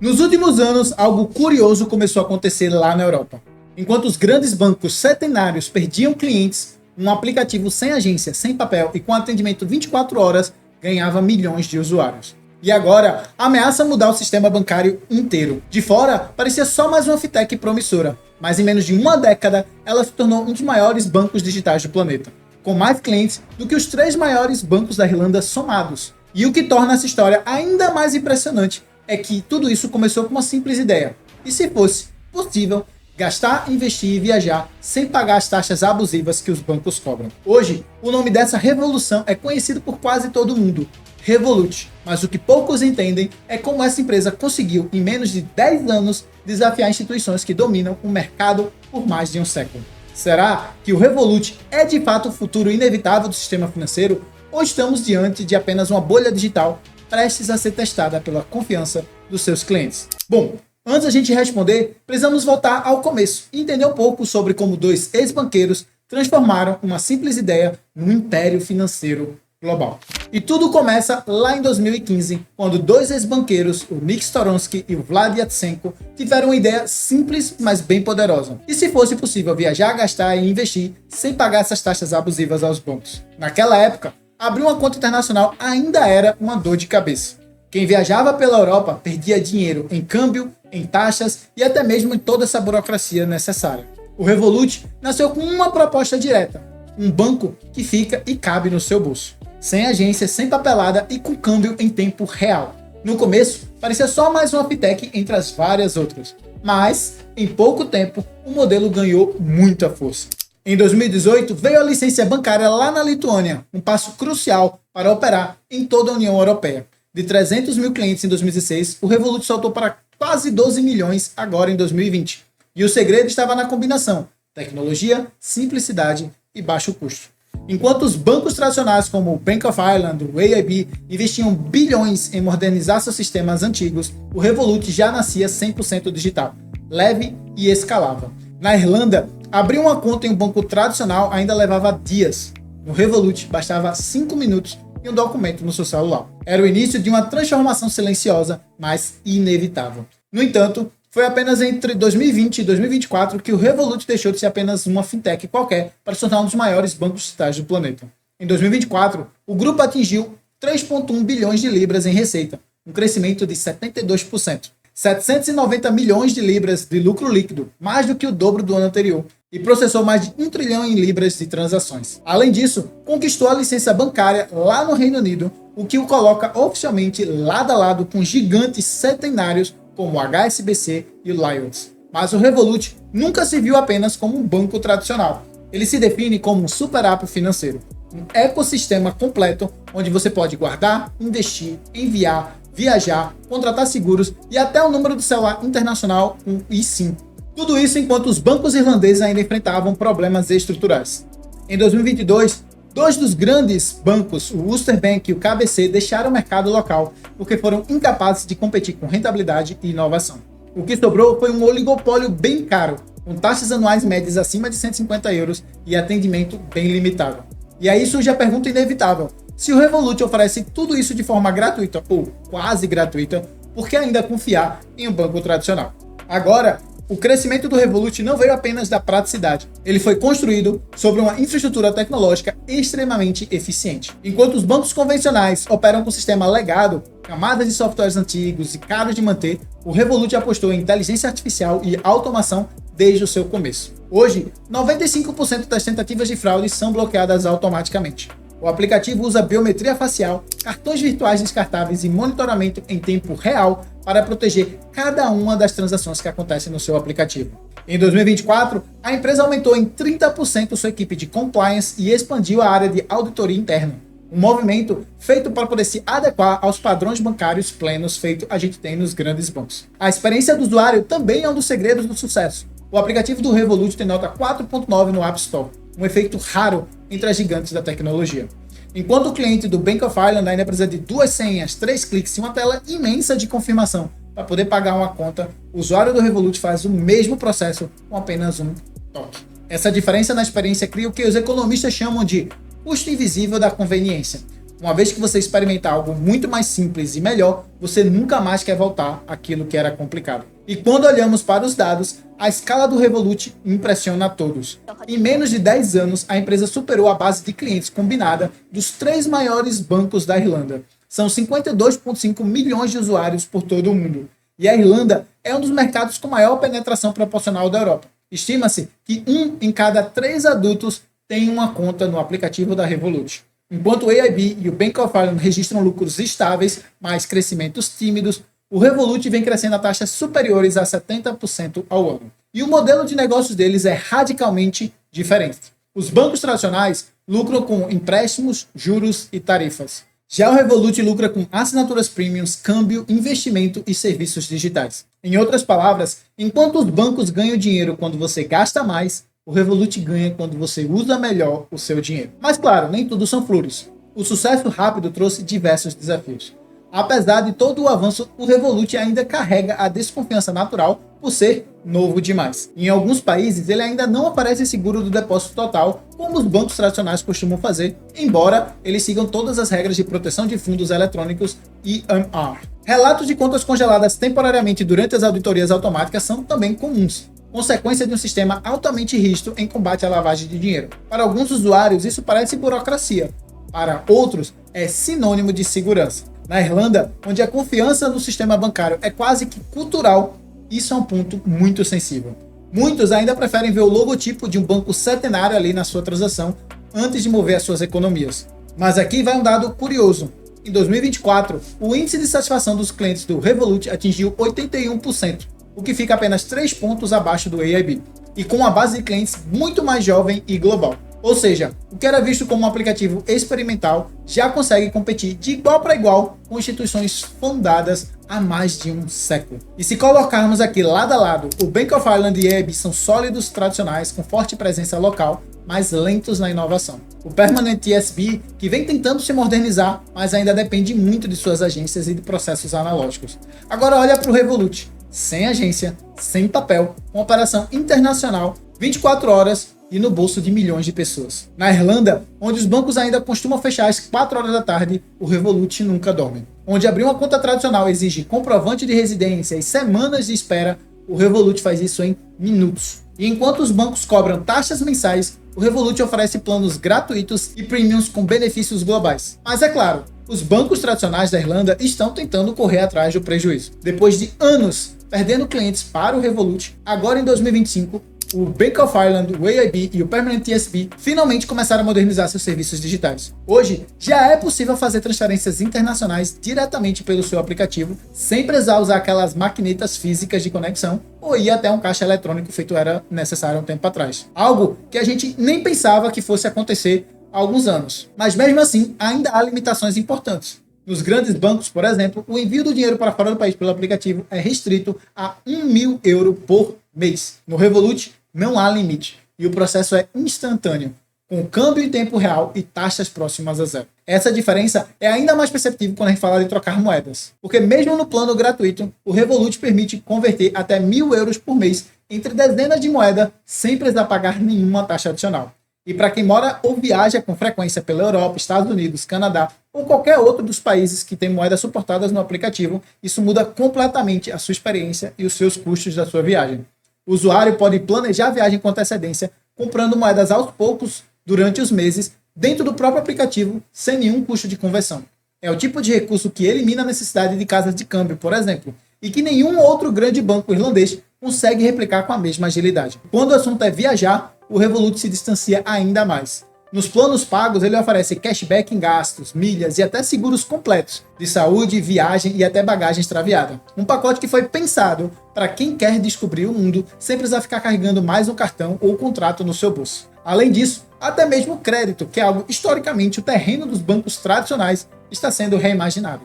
Nos últimos anos, algo curioso começou a acontecer lá na Europa. Enquanto os grandes bancos centenários perdiam clientes, um aplicativo sem agência, sem papel e com atendimento 24 horas ganhava milhões de usuários. E agora, ameaça mudar o sistema bancário inteiro. De fora, parecia só mais uma fintech promissora, mas em menos de uma década, ela se tornou um dos maiores bancos digitais do planeta, com mais clientes do que os 3 maiores bancos da Irlanda somados. E o que torna essa história ainda mais impressionante é que tudo isso começou com uma simples ideia. E se fosse possível, gastar, investir e viajar sem pagar as taxas abusivas que os bancos cobram. Hoje, o nome dessa revolução é conhecido por quase todo mundo, Revolut. Mas o que poucos entendem é como essa empresa conseguiu, em menos de 10 anos, desafiar instituições que dominam o mercado por mais de um século. Será que o Revolut é de fato o futuro inevitável do sistema financeiro? Ou estamos diante de apenas uma bolha digital prestes a ser testada pela confiança dos seus clientes? Bom, antes da gente responder, precisamos voltar ao começo e entender um pouco sobre como 2 ex-banqueiros transformaram uma simples ideia num império financeiro global. E tudo começa lá em 2015, quando 2 ex-banqueiros, o Nick Storonsky e o Vlad Yatsenko, tiveram uma ideia simples, mas bem poderosa. E se fosse possível viajar, gastar e investir sem pagar essas taxas abusivas aos bancos? Naquela época, abrir uma conta internacional ainda era uma dor de cabeça. Quem viajava pela Europa perdia dinheiro em câmbio, em taxas e até mesmo em toda essa burocracia necessária. O Revolut nasceu com uma proposta direta: um banco que fica e cabe no seu bolso, sem agência, sem papelada e com câmbio em tempo real. No começo, parecia só mais uma fintech entre as várias outras, mas em pouco tempo o modelo ganhou muita força. Em 2018, veio a licença bancária lá na Lituânia, um passo crucial para operar em toda a União Europeia. De 300 mil clientes em 2016, o Revolut saltou para quase 12 milhões agora em 2020. E o segredo estava na combinação: tecnologia, simplicidade e baixo custo. Enquanto os bancos tradicionais como o Bank of Ireland, o AIB, investiam bilhões em modernizar seus sistemas antigos, o Revolut já nascia 100% digital, leve e escalável. Na Irlanda, abrir uma conta em um banco tradicional ainda levava dias. No Revolut, bastava 5 minutos e um documento no seu celular. Era o início de uma transformação silenciosa, mas inevitável. No entanto, foi apenas entre 2020 e 2024 que o Revolut deixou de ser apenas uma fintech qualquer para se tornar um dos maiores bancos digitais do planeta. Em 2024, o grupo atingiu 3,1 bilhões de libras em receita, um crescimento de 72%. 790 milhões de libras de lucro líquido, mais do que o dobro do ano anterior, e processou mais de 1 trilhão em libras de transações. Além disso, conquistou a licença bancária lá no Reino Unido, o que o coloca oficialmente lado a lado com gigantes centenários como o HSBC e o Lloyds. Mas o Revolut nunca se viu apenas como um banco tradicional. Ele se define como um super app financeiro, um ecossistema completo onde você pode guardar, investir, enviar, viajar, contratar seguros e até o número do celular internacional, um eSIM. Tudo isso enquanto os bancos irlandeses ainda enfrentavam problemas estruturais. Em 2022, 2 dos grandes bancos, o Ulster Bank e o KBC, deixaram o mercado local porque foram incapazes de competir com rentabilidade e inovação. O que sobrou foi um oligopólio bem caro, com taxas anuais médias acima de 150 euros e atendimento bem limitado. E aí surge a pergunta inevitável: se o Revolut oferece tudo isso de forma gratuita ou quase gratuita, por que ainda confiar em um banco tradicional? Agora, o crescimento do Revolut não veio apenas da praticidade. Ele foi construído sobre uma infraestrutura tecnológica extremamente eficiente. Enquanto os bancos convencionais operam com sistema legado, camadas de softwares antigos e caros de manter, o Revolut apostou em inteligência artificial e automação desde o seu começo. Hoje, 95% das tentativas de fraude são bloqueadas automaticamente. O aplicativo usa biometria facial, cartões virtuais descartáveis e monitoramento em tempo real para proteger cada uma das transações que acontecem no seu aplicativo. Em 2024, a empresa aumentou em 30% sua equipe de compliance e expandiu a área de auditoria interna. Um movimento feito para poder se adequar aos padrões bancários plenos feito a gente tem nos grandes bancos. A experiência do usuário também é um dos segredos do sucesso. O aplicativo do Revolut tem nota 4.9 no App Store, um efeito raro entre as gigantes da tecnologia. Enquanto o cliente do Bank of Ireland ainda precisa de 2 senhas, 3 cliques e uma tela imensa de confirmação para poder pagar uma conta, o usuário do Revolut faz o mesmo processo com apenas um toque. Essa diferença na experiência cria o que os economistas chamam de custo invisível da conveniência. Uma vez que você experimentar algo muito mais simples e melhor, você nunca mais quer voltar àquilo que era complicado. E quando olhamos para os dados, a escala do Revolut impressiona a todos. Em menos de 10 anos, a empresa superou a base de clientes combinada dos 3 maiores bancos da Irlanda. São 52,5 milhões de usuários por todo o mundo. E a Irlanda é um dos mercados com maior penetração proporcional da Europa. Estima-se que 1 em cada 3 adultos tem uma conta no aplicativo da Revolut. Enquanto o AIB e o Bank of Ireland registram lucros estáveis, mas crescimentos tímidos, o Revolut vem crescendo a taxas superiores a 70% ao ano. E o modelo de negócios deles é radicalmente diferente. Os bancos tradicionais lucram com empréstimos, juros e tarifas. Já o Revolut lucra com assinaturas premiums, câmbio, investimento e serviços digitais. Em outras palavras, enquanto os bancos ganham dinheiro quando você gasta mais, o Revolut ganha quando você usa melhor o seu dinheiro. Mas claro, nem tudo são flores. O sucesso rápido trouxe diversos desafios. Apesar de todo o avanço, o Revolut ainda carrega a desconfiança natural por ser novo demais. Em alguns países, ele ainda não oferece seguro do depósito total, como os bancos tradicionais costumam fazer, embora eles sigam todas as regras de proteção de fundos eletrônicos EMR. Relatos de contas congeladas temporariamente durante as auditorias automáticas são também comuns, consequência de um sistema altamente rígido em combate à lavagem de dinheiro. Para alguns usuários, isso parece burocracia. Para outros, é sinônimo de segurança. Na Irlanda, onde a confiança no sistema bancário é quase que cultural, isso é um ponto muito sensível. Muitos ainda preferem ver o logotipo de um banco centenário ali na sua transação antes de mover as suas economias. Mas aqui vai um dado curioso. Em 2024, o índice de satisfação dos clientes do Revolut atingiu 81%, o que fica apenas 3 pontos abaixo do AIB, e com uma base de clientes muito mais jovem e global. Ou seja, o que era visto como um aplicativo experimental já consegue competir de igual para igual com instituições fundadas há mais de um século. E se colocarmos aqui lado a lado, o Bank of Ireland e AIB são sólidos tradicionais com forte presença local, mas lentos na inovação. O Permanent TSB, que vem tentando se modernizar, mas ainda depende muito de suas agências e de processos analógicos. Agora olha para o Revolut, sem agência, sem papel, com operação internacional, 24 horas, e no bolso de milhões de pessoas. Na Irlanda, onde os bancos ainda costumam fechar às 4 horas da tarde, o Revolut nunca dorme. Onde abrir uma conta tradicional exige comprovante de residência e semanas de espera, o Revolut faz isso em minutos. E enquanto os bancos cobram taxas mensais, o Revolut oferece planos gratuitos e premiums com benefícios globais. Mas é claro, os bancos tradicionais da Irlanda estão tentando correr atrás do prejuízo. Depois de anos perdendo clientes para o Revolut, agora em 2025, o Bank of Ireland, o AIB e o Permanent TSB finalmente começaram a modernizar seus serviços digitais. Hoje, já é possível fazer transferências internacionais diretamente pelo seu aplicativo, sem precisar usar aquelas maquinetas físicas de conexão ou ir até um caixa eletrônico feito era necessário há um tempo atrás. Algo que a gente nem pensava que fosse acontecer há alguns anos. Mas mesmo assim, ainda há limitações importantes. Nos grandes bancos, por exemplo, o envio do dinheiro para fora do país pelo aplicativo é restrito a 1.000 euros por mês. No Revolut, não há limite e o processo é instantâneo, com câmbio em tempo real e taxas próximas a zero. Essa diferença é ainda mais perceptível quando a gente fala de trocar moedas, porque mesmo no plano gratuito, o Revolut permite converter até 1.000 euros por mês entre dezenas de moedas sem precisar pagar nenhuma taxa adicional. E para quem mora ou viaja com frequência pela Europa, Estados Unidos, Canadá ou qualquer outro dos países que tem moedas suportadas no aplicativo, isso muda completamente a sua experiência e os seus custos da sua viagem. O usuário pode planejar a viagem com antecedência, comprando moedas aos poucos durante os meses, dentro do próprio aplicativo, sem nenhum custo de conversão. É o tipo de recurso que elimina a necessidade de casas de câmbio, por exemplo, e que nenhum outro grande banco irlandês consegue replicar com a mesma agilidade. Quando o assunto é viajar, o Revolut se distancia ainda mais. Nos planos pagos, ele oferece cashback em gastos, milhas e até seguros completos de saúde, viagem e até bagagem extraviada. Um pacote que foi pensado para quem quer descobrir o mundo sem precisar ficar carregando mais um cartão ou contrato no seu bolso. Além disso, até mesmo o crédito, que é algo historicamente o terreno dos bancos tradicionais, está sendo reimaginado.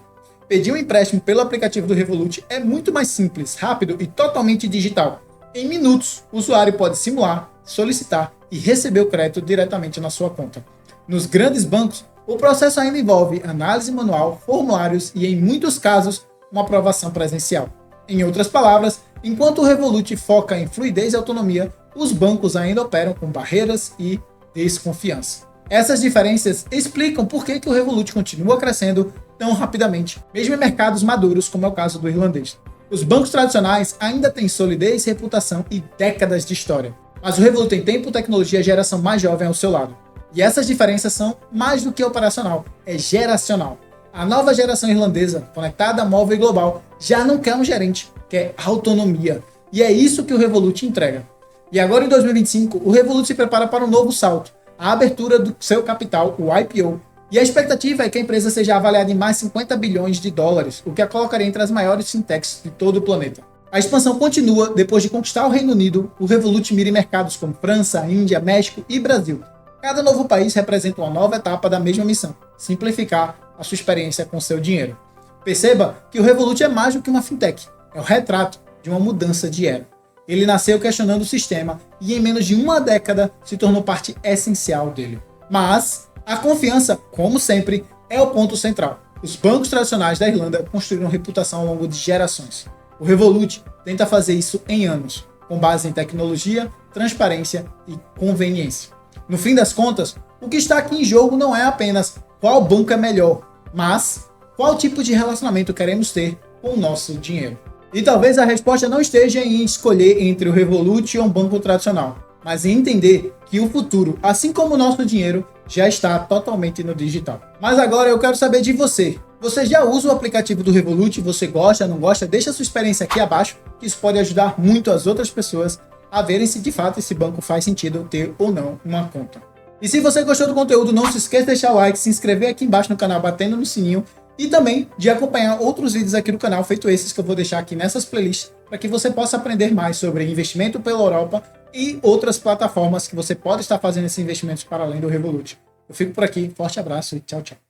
Pedir um empréstimo pelo aplicativo do Revolut é muito mais simples, rápido e totalmente digital. Em minutos, o usuário pode simular, solicitar e receber o crédito diretamente na sua conta. Nos grandes bancos, o processo ainda envolve análise manual, formulários e, em muitos casos, uma aprovação presencial. Em outras palavras, enquanto o Revolut foca em fluidez e autonomia, os bancos ainda operam com barreiras e desconfiança. Essas diferenças explicam por que o Revolut continua crescendo tão rapidamente, mesmo em mercados maduros, como é o caso do irlandês. Os bancos tradicionais ainda têm solidez, reputação e décadas de história, mas o Revolut tem tempo, tecnologia e geração mais jovem ao seu lado. E essas diferenças são mais do que operacional, é geracional. A nova geração irlandesa, conectada, móvel e global, já não quer um gerente, quer autonomia. E é isso que o Revolut entrega. E agora em 2025, o Revolut se prepara para um novo salto, a abertura do seu capital, o IPO. E a expectativa é que a empresa seja avaliada em mais 50 bilhões de dólares, o que a colocaria entre as maiores fintechs de todo o planeta. A expansão continua depois de conquistar o Reino Unido. O Revolut mira em mercados como França, Índia, México e Brasil. Cada novo país representa uma nova etapa da mesma missão: simplificar a sua experiência com seu dinheiro. Perceba que o Revolut é mais do que uma fintech, é o retrato de uma mudança de era. Ele nasceu questionando o sistema e em menos de uma década se tornou parte essencial dele. Mas a confiança, como sempre, é o ponto central. Os bancos tradicionais da Irlanda construíram reputação ao longo de gerações. O Revolut tenta fazer isso em anos, com base em tecnologia, transparência e conveniência. No fim das contas, o que está aqui em jogo não é apenas qual banco é melhor, mas qual tipo de relacionamento queremos ter com o nosso dinheiro. E talvez a resposta não esteja em escolher entre o Revolut ou um banco tradicional, mas em entender que o futuro, assim como o nosso dinheiro, já está totalmente no digital. Mas agora eu quero saber de você. Você já usa o aplicativo do Revolut? Você gosta, não gosta? Deixa a sua experiência aqui abaixo, que isso pode ajudar muito as outras pessoas a verem se de fato esse banco faz sentido ter ou não uma conta. E se você gostou do conteúdo, não se esqueça de deixar o like, se inscrever aqui embaixo no canal batendo no sininho e também de acompanhar outros vídeos aqui no canal, feito esses que eu vou deixar aqui nessas playlists, para que você possa aprender mais sobre investimento pela Europa e outras plataformas que você pode estar fazendo esses investimentos para além do Revolut. Eu fico por aqui, forte abraço e tchau, tchau.